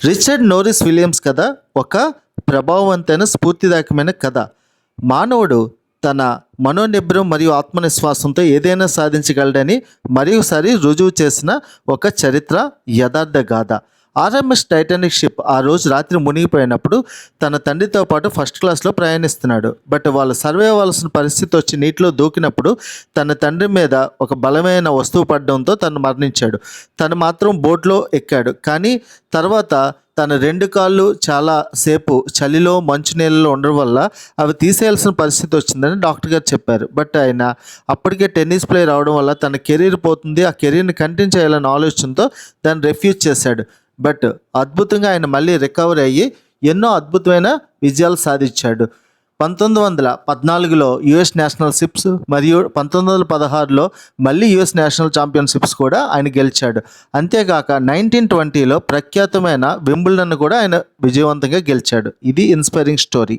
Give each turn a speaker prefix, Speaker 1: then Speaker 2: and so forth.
Speaker 1: Richard Norris Williams కథ ఒక ప్రభావవంతమైన స్ఫూర్తిదాయకమైన కథ. మానవుడు తన మనోనిబ్బరం మరియు ఆత్మవిశ్వాసంతో ఏదైనా సాధించగలడని మరొకసారి రుజువు చేసిన ఒక చరిత్ర యథార్థ గాథ. ఆర్ఎంఎస్ టైటానిక్ షిప్ ఆ రోజు రాత్రి మునిగిపోయినప్పుడు తన తండ్రితో పాటు ఫస్ట్ క్లాస్లో ప్రయాణిస్తున్నాడు. బట్ వాళ్ళు సర్వే అవ్వాల్సిన పరిస్థితి వచ్చి నీటిలో దూకినప్పుడు తన తండ్రి మీద ఒక బలమైన వస్తువు పడడంతో తను మరణించాడు. తను మాత్రం బోట్లో ఎక్కాడు. కానీ తర్వాత తన 2 కాళ్ళు చాలా సేపు చలిలో మంచు నీళ్ళలో ఉండడం వల్ల అవి తీసేయాల్సిన పరిస్థితి వచ్చిందని డాక్టర్ గారు చెప్పారు. బట్ ఆయన అప్పటికే టెన్నిస్ ప్లేయర్ అవడం వల్ల తన కెరీర్ పోతుంది, ఆ కెరీర్ని కంటిన్యూ చేయాలన్న ఆలోచనతో దాన్ని రెఫ్యూజ్ చేశాడు. బట్ అద్భుతంగా ఆయన మళ్ళీ రికవర్ అయ్యి ఎన్నో అద్భుతమైన విజయాలు సాధించాడు. 1914లో యుఎస్ నేషనల్ షిప్స్ మరియు 1916లో మళ్ళీ యుఎస్ నేషనల్ ఛాంపియన్షిప్స్ కూడా ఆయన గెలిచాడు. అంతేకాక 1920లో ప్రఖ్యాతమైన వింబుల్డన్ కూడా ఆయన విజయవంతంగా గెలిచాడు. ఇది ఇన్స్పైరింగ్ స్టోరీ.